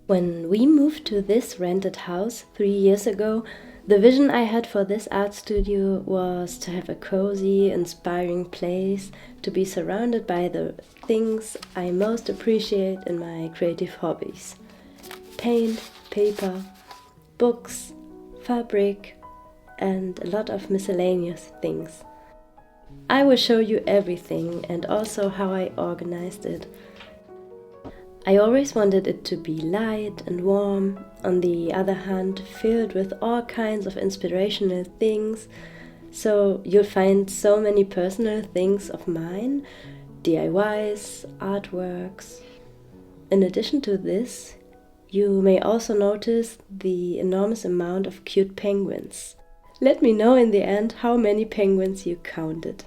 When we moved to this rented house 3 years ago, the vision I had for this art studio was to have a cozy, inspiring place to be surrounded by the things I most appreciate in my creative hobbies. Paint, paper, books, fabric, and a lot of miscellaneous things. I will show you everything and also how I organized it. I always wanted it to be light and warm, on the other hand filled with all kinds of inspirational things, so you'll find so many personal things of mine, DIYs, artworks. In addition to this, you may also notice the enormous amount of cute penguins. Let me know in the end how many penguins you counted.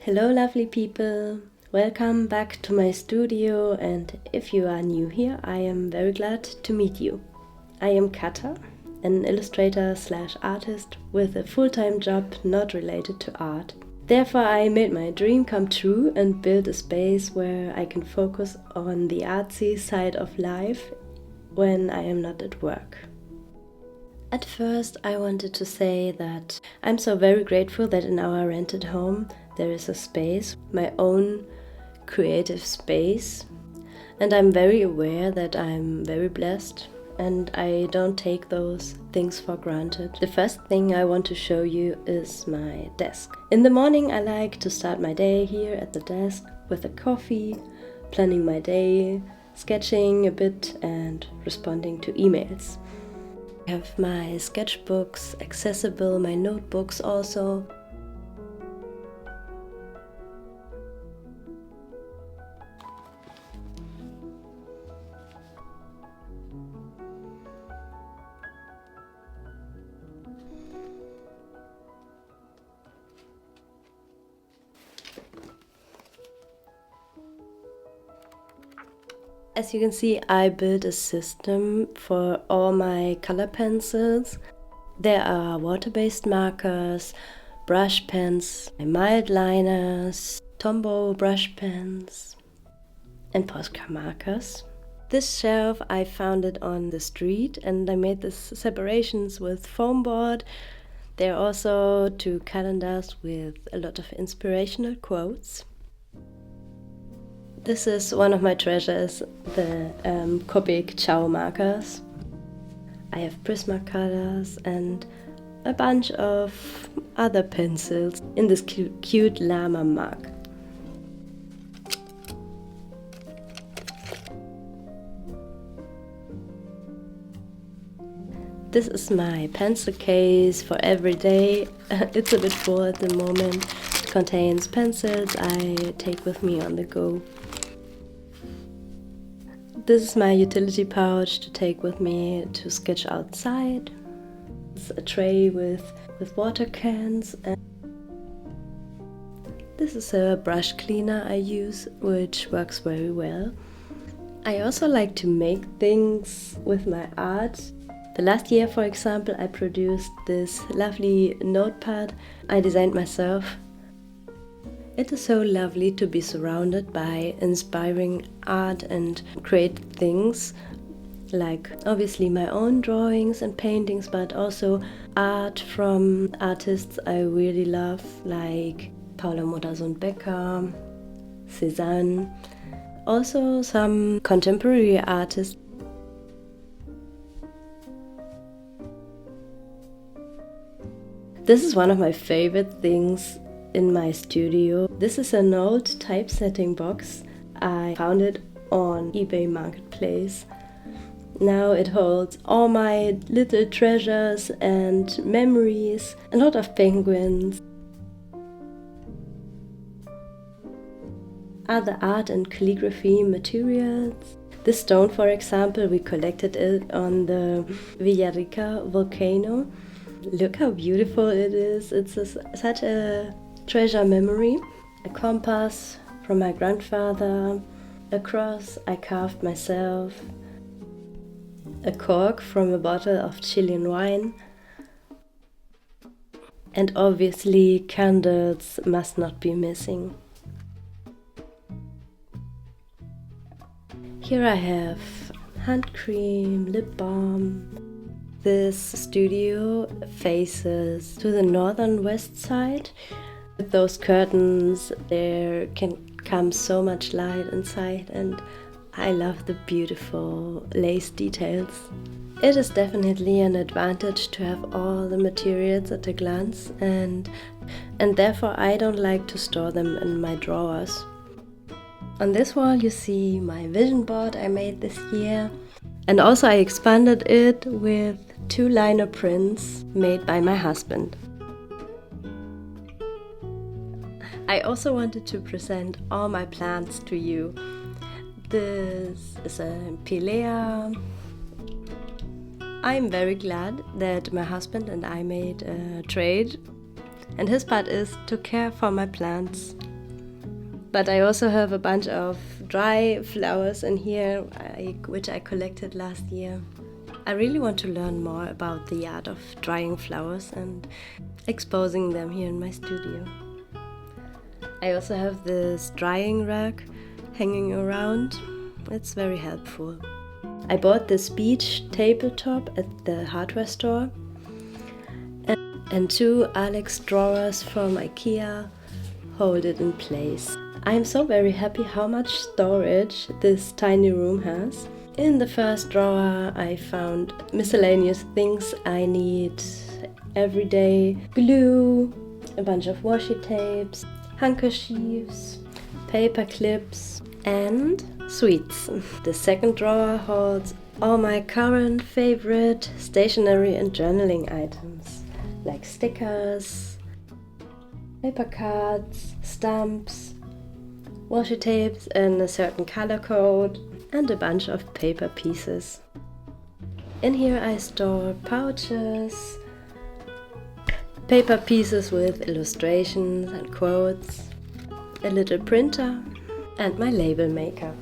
Hello lovely people, welcome back to my studio, and if you are new here, I am very glad to meet you. I am Kata, an illustrator / artist with a full-time job not related to art. Therefore I made my dream come true and built a space where I can focus on the artsy side of life when I am not at work. At first I wanted to say that I'm so very grateful that in our rented home there is a space, my own creative space, and I'm very aware that I'm very blessed and I don't take those things for granted. The first thing I want to show you is my desk. In the morning I like to start my day here at the desk with a coffee, planning my day, sketching a bit and responding to emails. I have my sketchbooks accessible, my notebooks also. As you can see, I built a system for all my color pencils. There are water-based markers, brush pens, mild liners, Tombow brush pens, and Posca markers. This shelf I found it on the street and I made the separations with foam board. There are also 2 calendars with a lot of inspirational quotes. This is one of my treasures, the Copic Ciao markers. I have Prismacolors and a bunch of other pencils in this cute llama mug. This is my pencil case for every day. It's a bit full at the moment. It contains pencils I take with me on the go. This is my utility pouch to take with me to sketch outside. It's a tray with water cans. And this is a brush cleaner I use, which works very well. I also like to make things with my art. The last year, for example, I produced this lovely notepad I designed myself. It is so lovely to be surrounded by inspiring art and create things, like obviously my own drawings and paintings, but also art from artists I really love, like Paula Modersohn-Becker, Cézanne, also some contemporary artists. This is one of my favorite things in my studio. This is an old typesetting box. I found it on eBay Marketplace. Now it holds all my little treasures and memories, a lot of penguins, other art and calligraphy materials. This stone, for example, we collected it on the Villarrica volcano. Look how beautiful it is. It's such a treasure memory. A compass from my grandfather, a cross I carved myself, a cork from a bottle of Chilean wine, And obviously candles must not be missing. Here I have hand cream, lip balm. This studio faces to the northern west side. With those curtains there can come so much light inside, and I love the beautiful lace details. It is definitely an advantage to have all the materials at a glance, and therefore I don't like to store them in my drawers. On this wall you see my vision board I made this year, and also I expanded it with 2 liner prints made by my husband. I also wanted to present all my plants to you. This is a pilea. I'm very glad that my husband and I made a trade, and his part is to care for my plants. But I also have a bunch of dry flowers in here, which I collected last year. I really want to learn more about the art of drying flowers and exposing them here in my studio. I also have this drying rack hanging around. It's very helpful. I bought this beach tabletop at the hardware store, and 2 Alex drawers from IKEA hold it in place. I'm so very happy how much storage this tiny room has. In the first drawer I found miscellaneous things I need every day. Glue, a bunch of washi tapes, handkerchiefs, paper clips and sweets. The second drawer holds all my current favorite stationery and journaling items, like stickers, paper cards, stamps, washi tapes in a certain color code, and a bunch of paper pieces. In here I store pouches, paper pieces with illustrations and quotes, a little printer, and my label maker.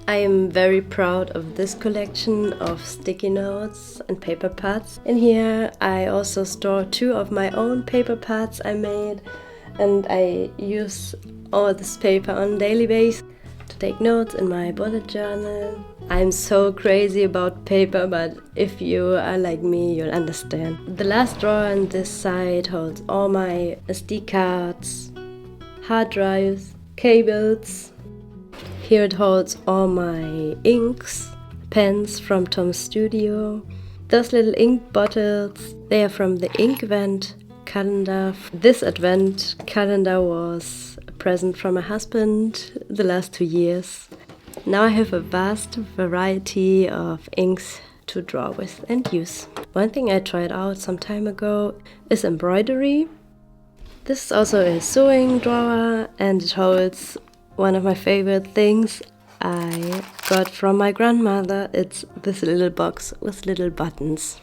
I am very proud of this collection of sticky notes and paper pads. In here I also store 2 of my own paper pads I made, and I use all this paper on a daily basis to take notes in my bullet journal. I'm so crazy about paper, but if you are like me, you'll understand. The last drawer on this side holds all my SD cards, hard drives, cables. Here it holds all my inks, pens from Tom's studio. Those little ink bottles, they are from the ink event calendar. This advent calendar was a present from my husband the last 2 years. Now I have a vast variety of inks to draw with and use. One thing I tried out some time ago is embroidery. This is also a sewing drawer, and it holds one of my favorite things I got from my grandmother. It's this little box with little buttons.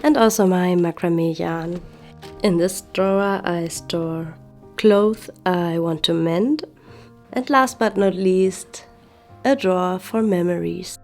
And also my macrame yarn. In this drawer I store clothes I want to mend. And last but not least, a drawer for memories.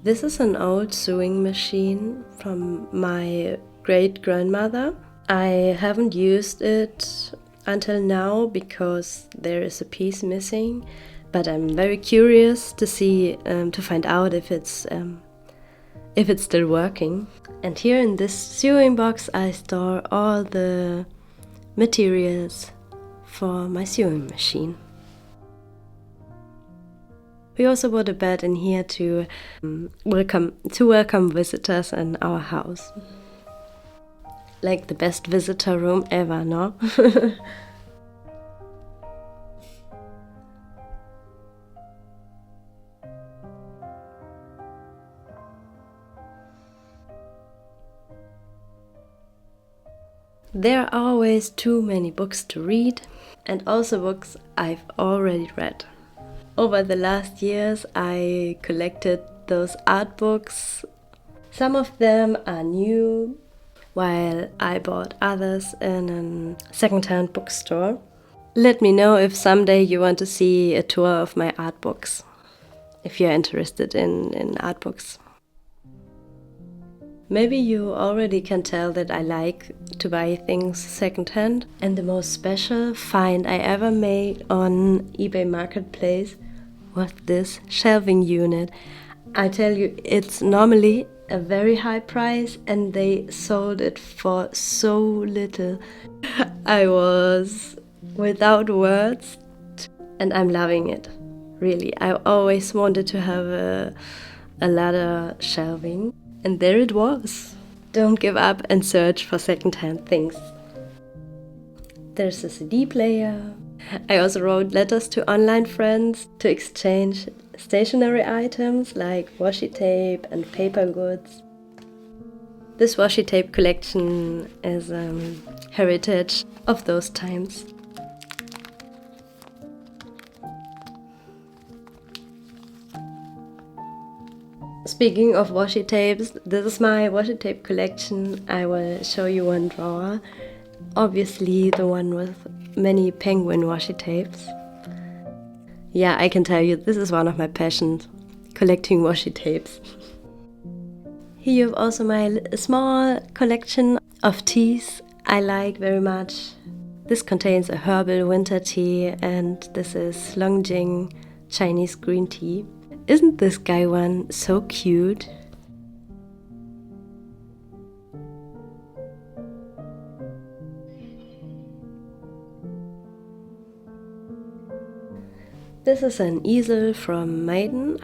This is an old sewing machine from my great-grandmother. I haven't used it until now because there is a piece missing, but I'm very curious to see, to find out if it's still working. And here in this sewing box I store all the materials for my sewing machine. We also bought a bed in here to welcome visitors in our house. Like the best visitor room ever, no? There are always too many books to read, and also books I've already read. Over the last years I collected those art books. Some of them are new, while I bought others in a second-hand bookstore. Let me know if someday you want to see a tour of my art books, if you're interested in art books. Maybe you already can tell that I like to buy things secondhand, and the most special find I ever made on eBay Marketplace was this shelving unit. I tell you, it's normally a very high price and they sold it for so little. I was without words and I'm loving it. Really, I always wanted to have a ladder shelving. And there it was. Don't give up and search for secondhand things. There's a CD player. I also wrote letters to online friends to exchange stationery items like washi tape and paper goods. This washi tape collection is heritage of those times. Speaking of washi tapes, this is my washi tape collection. I will show you one drawer. Obviously the one with many penguin washi tapes. Yeah, I can tell you, this is one of my passions, collecting washi tapes. Here you have also my small collection of teas I like very much. This contains a herbal winter tea and this is Longjing Chinese green tea. Isn't this guy one so cute? This is an easel from Maiden,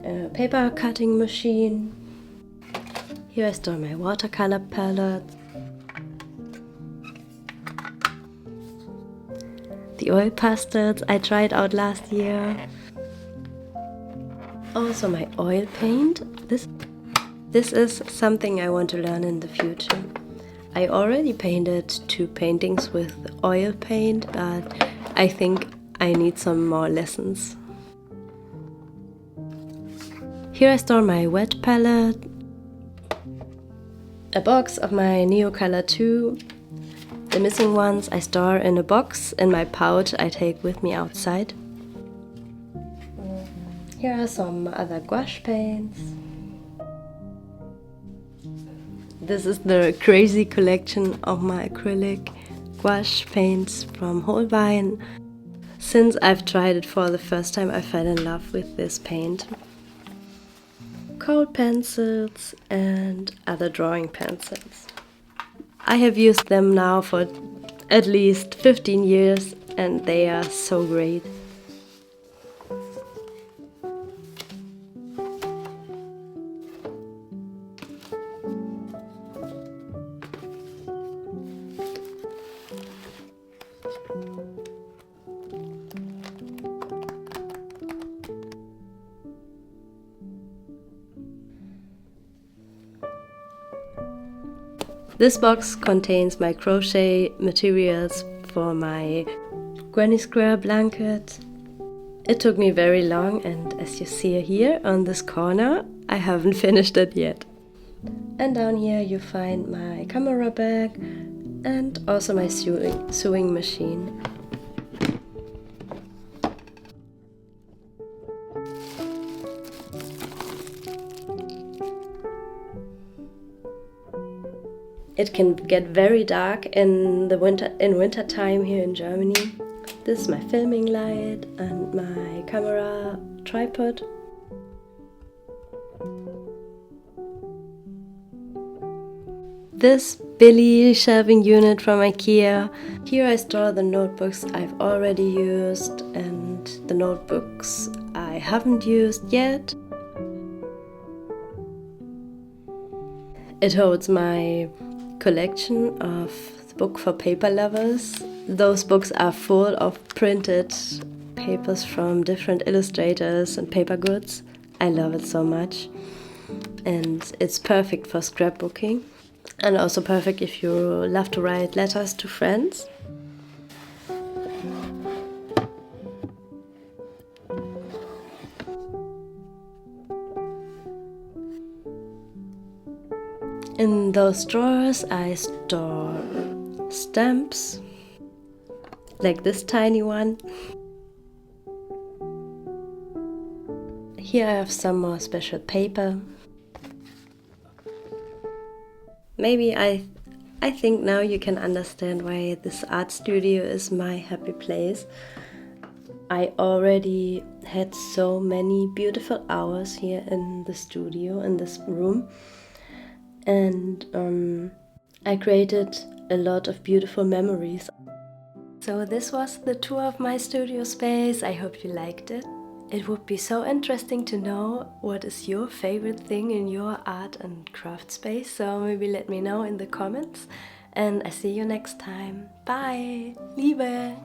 a paper cutting machine. Here I store my watercolor palettes, the oil pastels I tried out last year. Also my oil paint. This is something I want to learn in the future. I already painted 2 paintings with oil paint, but I think I need some more lessons. Here I store my wet palette, a box of my Neocolor 2. The missing ones I store in a box in my pouch I take with me outside. Here are some other gouache paints. This is the crazy collection of my acrylic gouache paints from Holbein. Since I've tried it for the first time, I fell in love with this paint. Cold pencils and other drawing pencils. I have used them now for at least 15 years and they are so great. This box contains my crochet materials for my granny square blanket. It took me very long and as you see here on this corner, I haven't finished it yet. And down here you find my camera bag and also my sewing machine. It can get very dark in winter time here in Germany. This is my filming light and my camera tripod. This Billy shelving unit from IKEA. Here I store the notebooks I've already used and the notebooks I haven't used yet. It holds my collection of the book for paper lovers. Those books are full of printed papers from different illustrators and paper goods. I love it so much. And it's perfect for scrapbooking. And also perfect if you love to write letters to friends. In those drawers I store stamps, like this tiny one. Here I have some more special paper. Maybe I think now you can understand why this art studio is my happy place. I already had so many beautiful hours here in the studio, in this room, and I created a lot of beautiful memories. So this was the tour of my studio space. I hope you liked it. It would be so interesting to know what is your favorite thing in your art and craft space, so maybe let me know in the comments, and I see you next time. Bye! Liebe!